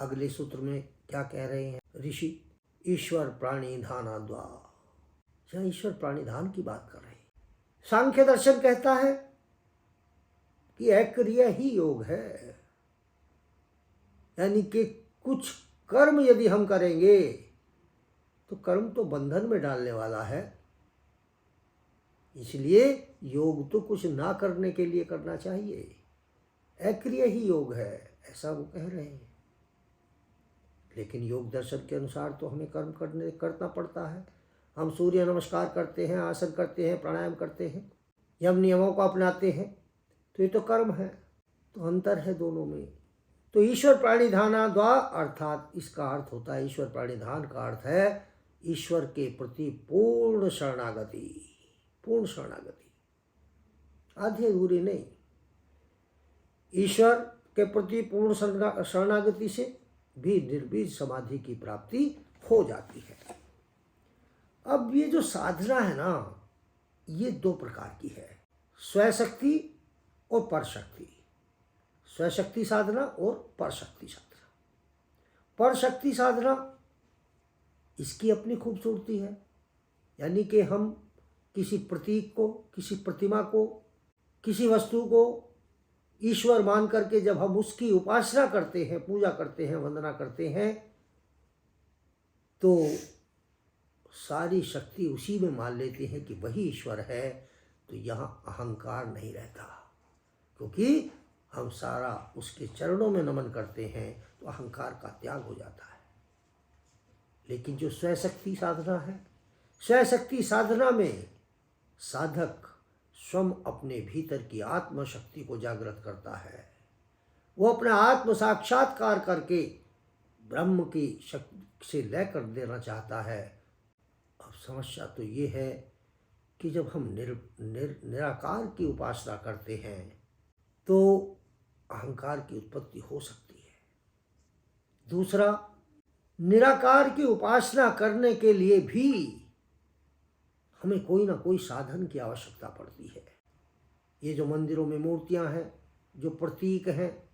अगले सूत्र में क्या कह रहे हैं ऋषि? ईश्वर प्राणिधाना द्वा, यहाँ ईश्वर प्राणिधान की बात कर रहे हैं। सांख्य दर्शन कहता है कि अक्रिय ही योग है, यानी कि कुछ कर्म यदि हम करेंगे तो कर्म तो बंधन में डालने वाला है, इसलिए योग तो कुछ ना करने के लिए करना चाहिए, अक्रिय ही योग है, ऐसा वो कह रहे हैं। लेकिन योग दर्शन के अनुसार तो हमें कर्म करना पड़ता है। हम सूर्य नमस्कार करते हैं, आसन करते हैं, प्राणायाम करते हैं, यम नियमों को अपनाते हैं, तो ये तो कर्म है। तो अंतर है दोनों में। तो ईश्वर प्राणिधाना द्वा अर्थात इसका अर्थ होता है, ईश्वर प्राणिधान का अर्थ है ईश्वर के प्रति पूर्ण शरणागति, पूर्ण शरणागति, आधे अधूरी नहीं। ईश्वर के प्रति पूर्ण शरणागति से भी निर्बीज समाधि की प्राप्ति हो जाती है। अब ये जो साधना है ना, ये दो प्रकार की है, स्वशक्ति और परशक्ति। स्वशक्ति साधना और परशक्ति साधना। परशक्ति साधना इसकी अपनी खूबसूरती है, यानी कि हम किसी प्रतीक को, किसी प्रतिमा को, किसी वस्तु को ईश्वर मान करके जब हम उसकी उपासना करते हैं, पूजा करते हैं, वंदना करते हैं, तो सारी शक्ति उसी में मान लेते हैं कि वही ईश्वर है। तो यहाँ अहंकार नहीं रहता, क्योंकि हम सारा उसके चरणों में नमन करते हैं, तो अहंकार का त्याग हो जाता है। लेकिन जो स्वशक्ति साधना है, स्वशक्ति साधना में साधक स्वयं अपने भीतर की आत्मशक्ति को जागृत करता है। वो अपना आत्म साक्षात्कार करके ब्रह्म की शक्ति से लय कर देना चाहता है। अब समस्या तो ये है कि जब हम निराकार की उपासना करते हैं तो अहंकार की उत्पत्ति हो सकती है। दूसरा, निराकार की उपासना करने के लिए भी हमें कोई ना कोई साधन की आवश्यकता पड़ती है। ये जो मंदिरों में मूर्तियां हैं, जो प्रतीक हैं,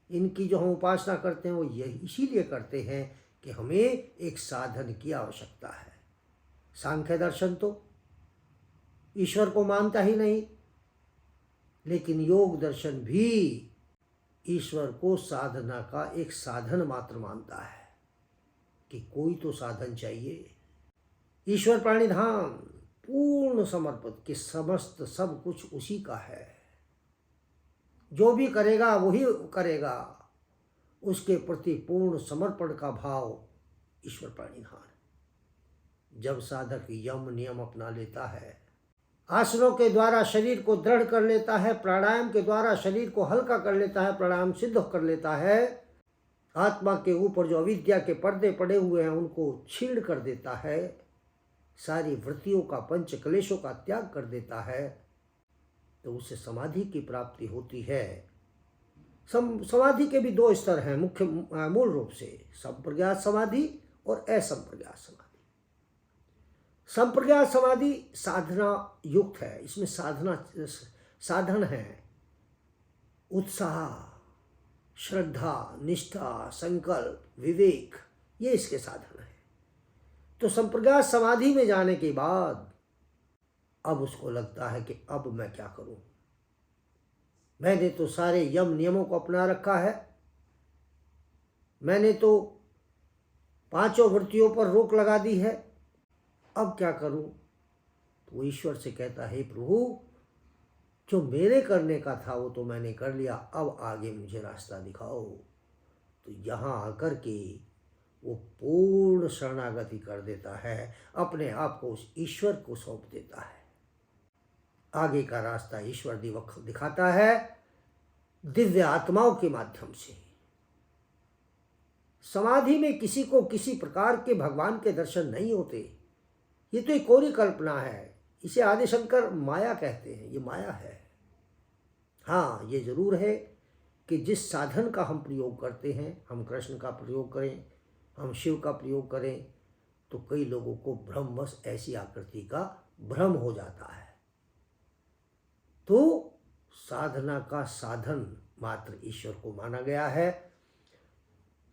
इनकी जो हम उपासना करते हैं, वो यही इसीलिए करते हैं कि हमें एक साधन की आवश्यकता है। सांख्य दर्शन तो ईश्वर को मानता ही नहीं, लेकिन योग दर्शन भी ईश्वर को साधना का एक साधन मात्र मानता है कि कोई तो साधन चाहिए। ईश्वर प्राणिधान पूर्ण समर्पित कि समस्त सब कुछ उसी का है, जो भी करेगा वही करेगा, उसके प्रति पूर्ण समर्पण का भाव ईश्वर प्राणिधान। जब साधक यम नियम अपना लेता है, आसनों के द्वारा शरीर को दृढ़ कर लेता है, प्राणायाम के द्वारा शरीर को हल्का कर लेता है, प्राणायाम सिद्ध कर लेता है, आत्मा के ऊपर जो अविद्या के पर्दे पड़े हुए हैं उनको छीण कर देता है, सारी वृत्तियों का, पंच क्लेशों का त्याग कर देता है, तो उसे समाधि की प्राप्ति होती है। समाधि के भी दो स्तर हैं मुख्य, मूल रूप से संप्रज्ञात समाधि और असंप्रज्ञात समाधि। संप्रज्ञात समाधि साधना युक्त है, इसमें साधन है उत्साह, श्रद्धा, निष्ठा, संकल्प, विवेक, ये इसके साधन है। तो संप्रज्ञात समाधि में जाने के बाद अब उसको लगता है कि अब मैं क्या करूं, मैंने तो सारे यम नियमों को अपना रखा है, मैंने तो पांचों वृत्तियों पर रोक लगा दी है, अब क्या करूं? तो ईश्वर से कहता है, प्रभु जो मेरे करने का था वो तो मैंने कर लिया, अब आगे मुझे रास्ता दिखाओ। तो यहाँ आकर के वो पूर्ण शरणागति कर देता है, अपने आप को उस ईश्वर को सौंप देता है। आगे का रास्ता ईश्वर दिखाता है दिव्य आत्माओं के माध्यम से। समाधि में किसी को किसी प्रकार के भगवान के दर्शन नहीं होते, ये तो एक कोरी कल्पना है। इसे आदिशंकर माया कहते हैं, ये माया है। हाँ, ये जरूर है कि जिस साधन का हम प्रयोग करते हैं, हम कृष्ण का प्रयोग करें, हम शिव का प्रयोग करें, तो कई लोगों को भ्रमवश ऐसी आकृति का भ्रम हो जाता है। तो साधना का साधन मात्र ईश्वर को माना गया है।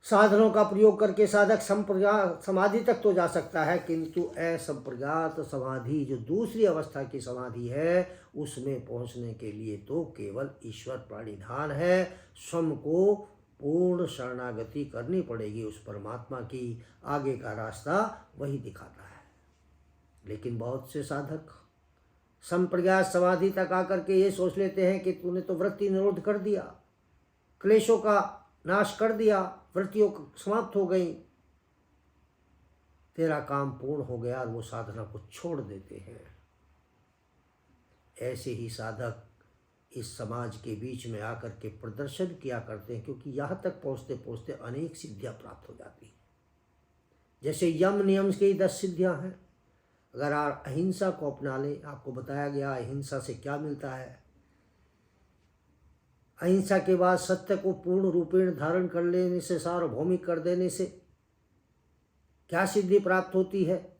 साधनों का प्रयोग करके साधक संप्रज्ञात समाधि तक तो जा सकता है, किंतु असंप्रज्ञात समाधि जो दूसरी अवस्था की समाधि है उसमें पहुंचने के लिए तो केवल ईश्वर प्रणिधान है। स्वयं को पूर्ण शरणागति करनी पड़ेगी उस परमात्मा की, आगे का रास्ता वही दिखाता है। लेकिन बहुत से साधक संप्रज्ञात समाधि तक आकर के ये सोच लेते हैं कि तूने तो वृत्ति निरोध कर दिया, क्लेशों का नाश कर दिया, वृत्तियों समाप्त हो गई, तेरा काम पूर्ण हो गया, और वो साधना को छोड़ देते हैं। ऐसे ही साधक इस समाज के बीच में आकर के प्रदर्शन किया करते हैं, क्योंकि यहाँ तक पहुँचते पहुँचते अनेक सिद्धियाँ प्राप्त हो जाती हैं। जैसे यम नियम की 10 सिद्धियाँ हैं। अगर आप अहिंसा को अपना लें, आपको बताया गया अहिंसा से क्या मिलता है। अहिंसा के बाद सत्य को पूर्ण रूपेण धारण कर लेने से, सार्वभौमिक कर देने से क्या सिद्धि प्राप्त होती है?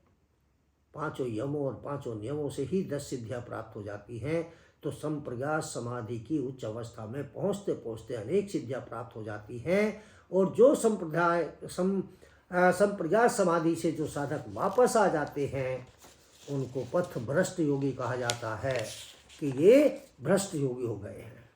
5 यमों और 5 नियमों से ही 10 सिद्धियां प्राप्त हो जाती हैं। तो संप्रज्ञात समाधि की उच्च अवस्था में पहुँचते पहुँचते अनेक सिद्धियां प्राप्त हो जाती हैं। और जो संप्रज्ञात समाधि से जो साधक वापस आ जाते हैं उनको पथ भ्रष्ट योगी कहा जाता है, कि ये भ्रष्ट योगी हो गए हैं।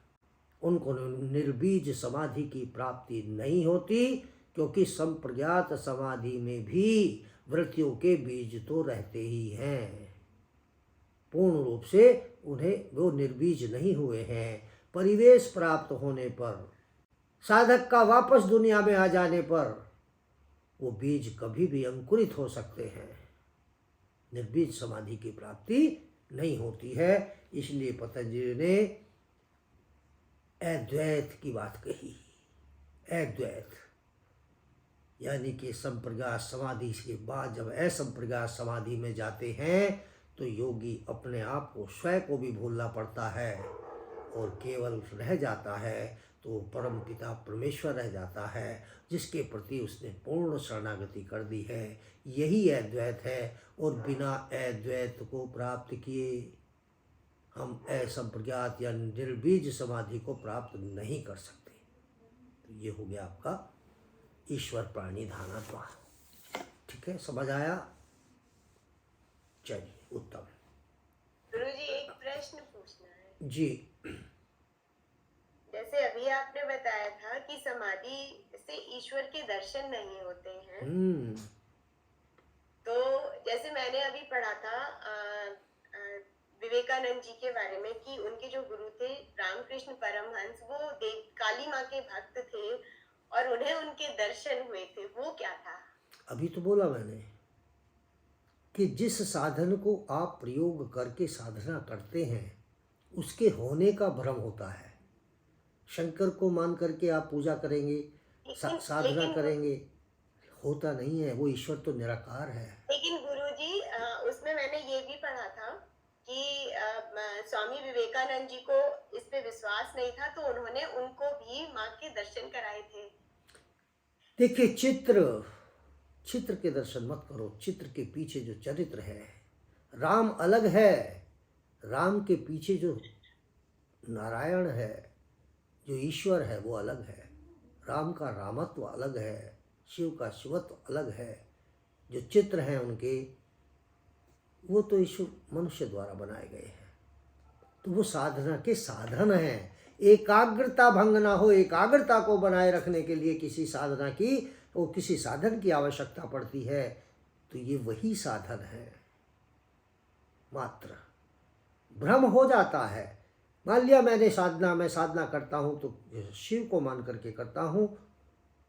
उनको निर्बीज समाधि की प्राप्ति नहीं होती, क्योंकि संप्रज्ञात समाधि में भी वृत्तियों के बीज तो रहते ही हैं। पूर्ण रूप से उन्हें वो निर्बीज नहीं हुए हैं। परिवेश प्राप्त होने पर, साधक का वापस दुनिया में आ जाने पर वो बीज कभी भी अंकुरित हो सकते हैं। निर्बीज समाधि की प्राप्ति नहीं होती है। इसलिए पतंजलि ने अद्वैत की बात कही। अद्वैत यानी कि संप्रज्ञात समाधि के बाद जब असंप्रज्ञात समाधि में जाते हैं तो योगी अपने आप को, स्वयं को भी भूलना पड़ता है और केवल रह जाता है तो परम पिता परमेश्वर रह जाता है, जिसके प्रति उसने पूर्ण शरणागति कर दी है। यही अद्वैत है। और बिना अद्वैत को प्राप्त किए हम असंप्रज्ञात या निर्बीज समाधि को प्राप्त नहीं कर सकते। तो ये हो गया आपका ईश्वर प्रणिधानत्व। ठीक है, समझ आया? चलिए, उत्तम। गुरुजी, एक प्रश्न पूछना है। जी। जैसे अभी आपने बताया था कि समाधि से ईश्वर के दर्शन नहीं होते हैं, तो जैसे मैंने अभी पढ़ा था विवेकानंद जी के बारे में कि उनके जो गुरु थे रामकृष्ण परमहंस, वो काली माँ के भक्त थे और उन्हें उनके दर्शन हुए थे। वो क्या था? अभी तो बोला मैंने कि जिस साधन को आप प्रयोग करके साधना करते हैं उसके होने का भ्रम होता है। शंकर को मान करके आप पूजा करेंगे, साधना करेंगे, होता नहीं है। वो ईश्वर तो निराकार है। लेकिन गुरुजी, उसमें मैंने ये भी पढ़ा था कि स्वामी विवेकानंद जी को इस पे विश्वास नहीं था, तो उन्होंने उनको भी माँ के दर्शन कराए थे। देखिए, चित्र के दर्शन मत करो। चित्र के पीछे जो चरित्र है, राम अलग है। राम के पीछे जो नारायण है, जो ईश्वर है, वो अलग है। राम का रामत्व अलग है, शिव का शिवत्व अलग है। जो चित्र हैं उनके, वो तो ईश्वर मनुष्य द्वारा बनाए गए हैं। तो वो साधना के साधन हैं। एकाग्रता भंग ना हो, एकाग्रता को बनाए रखने के लिए किसी साधना की, वो किसी साधन की आवश्यकता पड़ती है। तो ये वही साधन है। मात्र भ्रम हो जाता है। मान लिया मैं साधना करता हूँ तो शिव को मान करके करता हूँ,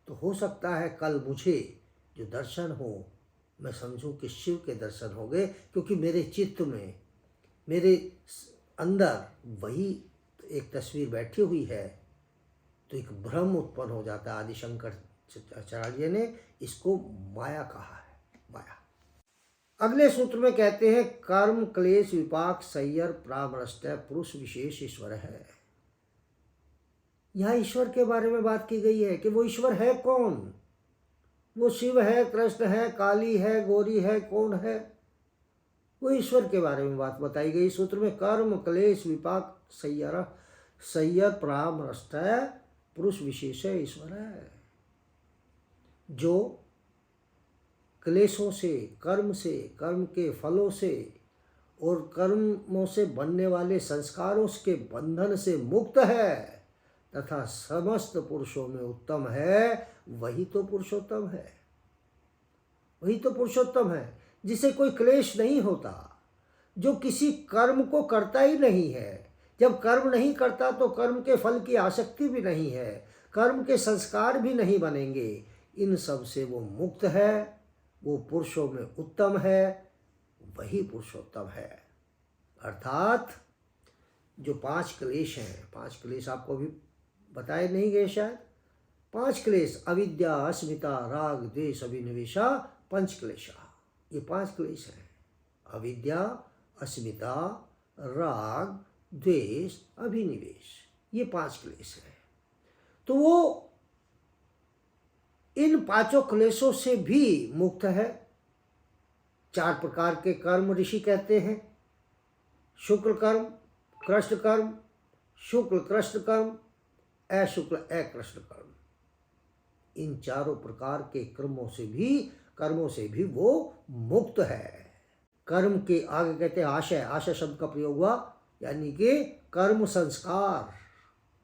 तो हो सकता है कल मुझे जो दर्शन हो, मैं समझूं कि शिव के दर्शन हो गए, क्योंकि मेरे चित्त में, मेरे अंदर वही एक तस्वीर बैठी हुई है। तो एक भ्रम उत्पन्न हो जाता है। आदि शंकराचार्य ने इसको माया कहा है, माया। अगले सूत्र में कहते हैं कर्म क्लेश विपाक सय्यर प्रामरष्ट पुरुष विशेष ईश्वर है। यहाँ ईश्वर के बारे में बात की गई है कि वो ईश्वर है कौन। वो शिव है, कृष्ण है, काली है, गौरी है, कौन है? वो ईश्वर के बारे में बात बताई गई सूत्र में। कर्म क्लेश विपाक सय्यर प्रामरष्ट पुरुष विशेष ईश्वर है। जो क्लेशों से, कर्म के फलों से और कर्मों से बनने वाले संस्कारों के बंधन से मुक्त है तथा समस्त पुरुषों में उत्तम है, वही तो पुरुषोत्तम है। वही तो पुरुषोत्तम है जिसे कोई क्लेश नहीं होता, जो किसी कर्म को करता ही नहीं है। जब कर्म नहीं करता तो कर्म के फल की आसक्ति भी नहीं है, कर्म के संस्कार भी नहीं बनेंगे। इन सब से वो मुक्त है, वो पुरुषों में उत्तम है, वही पुरुषोत्तम है। अर्थात जो 5 क्लेश हैं, 5 क्लेश आपको भी बताए नहीं गए शायद। 5 क्लेश, अविद्या, अस्मिता, राग, द्वेष, अभिनिवेशा, पंच क्लेशा, ये 5 क्लेश हैं। अविद्या, अस्मिता, राग, द्वेष, अभिनिवेश, ये 5 क्लेश हैं। तो वो इन 5 क्लेशों से भी मुक्त है। 4 प्रकार के कर्म ऋषि कहते हैं, शुक्ल कर्म, कृष्ण कर्म, शुक्ल कृष्ण कर्म, अशुक्ल अकृष्ण कर्म। इन 4 प्रकार के कर्मों से भी वो मुक्त है। कर्म के आगे कहते हैं आशय, आशय शब्द का प्रयोग हुआ, यानी कि कर्म संस्कार।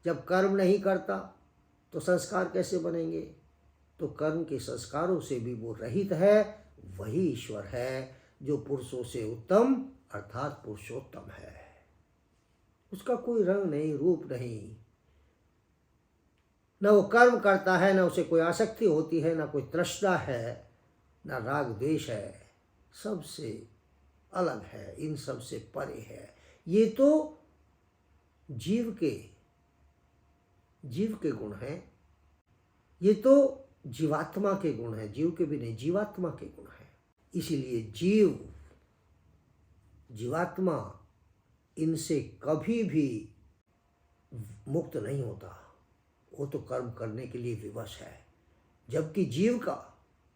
जब कर्म नहीं करता तो संस्कार कैसे बनेंगे? तो कर्म के संस्कारों से भी वो रहित है, वही ईश्वर है जो पुरुषों से उत्तम अर्थात पुरुषोत्तम है। उसका कोई रंग नहीं, रूप नहीं, न वो कर्म करता है, न उसे कोई आसक्ति होती है, न कोई तृष्णा है, न राग द्वेष है, सबसे अलग है, इन सब से परे है। ये तो जीव के गुण हैं, ये तो जीवात्मा के गुण हैं, जीव के भी नहीं, जीवात्मा के गुण हैं। इसीलिए जीवात्मा इनसे कभी भी मुक्त नहीं होता, वो तो कर्म करने के लिए विवश है। जबकि जीव का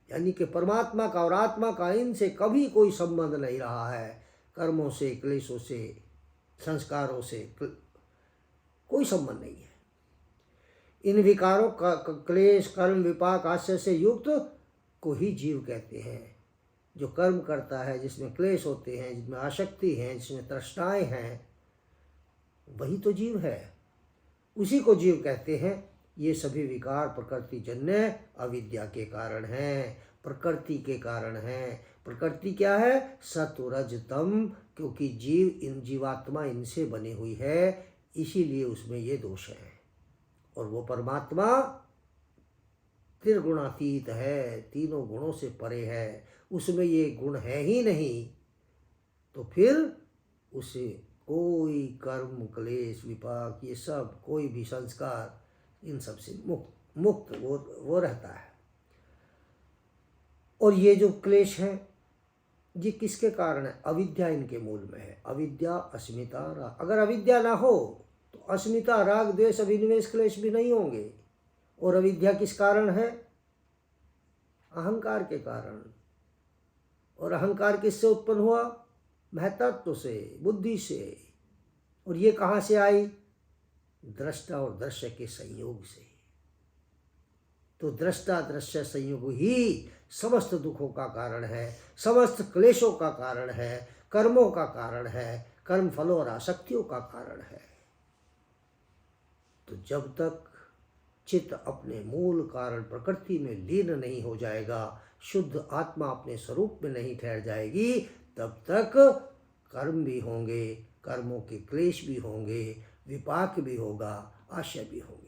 यानी कि परमात्मा का और आत्मा का इनसे कभी कोई संबंध नहीं रहा है। कर्मों से, क्लेशों से, संस्कारों से कोई संबंध नहीं है। इन विकारों का क्लेश, कर्म, विपाक, आश्चर्य से युक्त को ही जीव कहते हैं। जो कर्म करता है, जिसमें क्लेश होते हैं, जिसमें आसक्ति है, जिसमें तृष्णाएं हैं, वही तो जीव है, उसी को जीव कहते हैं। ये सभी विकार प्रकृति जन्य अविद्या के कारण हैं, प्रकृति के कारण हैं। प्रकृति क्या है? सत्व रज तम, क्योंकि जीवात्मा इनसे बनी हुई है, इसीलिए उसमें ये दोष है। और वो परमात्मा त्रिगुणातीत है, तीनों गुणों से परे है, उसमें ये गुण है ही नहीं। तो फिर उसे कोई कर्म, क्लेश, विपाक, ये सब कोई भी संस्कार, इन सब से मुक्त वो रहता है। और ये जो क्लेश हैं, ये किसके कारण है? अविद्या इनके मूल में है। अविद्या, अस्मिता, राग। अगर अविद्या ना हो तो अस्मिता, राग, द्वेष, अभिनिवेश, क्लेश भी नहीं होंगे। और अविद्या किस कारण है? अहंकार के कारण। और अहंकार किससे उत्पन्न हुआ? महतत्व से, बुद्धि से। और ये कहाँ से आई? दृष्टा और दृश्य के संयोग से। तो दृष्टा दृश्य संयोग ही समस्त दुखों का कारण है, समस्त क्लेशों का कारण है, कर्मों का कारण है, कर्म फलों और आसक्तियों का कारण है। तो जब तक चित्त अपने मूल कारण प्रकृति में लीन नहीं हो जाएगा, शुद्ध आत्मा अपने स्वरूप में नहीं ठहर जाएगी, तब तक कर्म भी होंगे, कर्मों के क्लेश भी होंगे, विपाक भी होगा, आशय भी होंगे।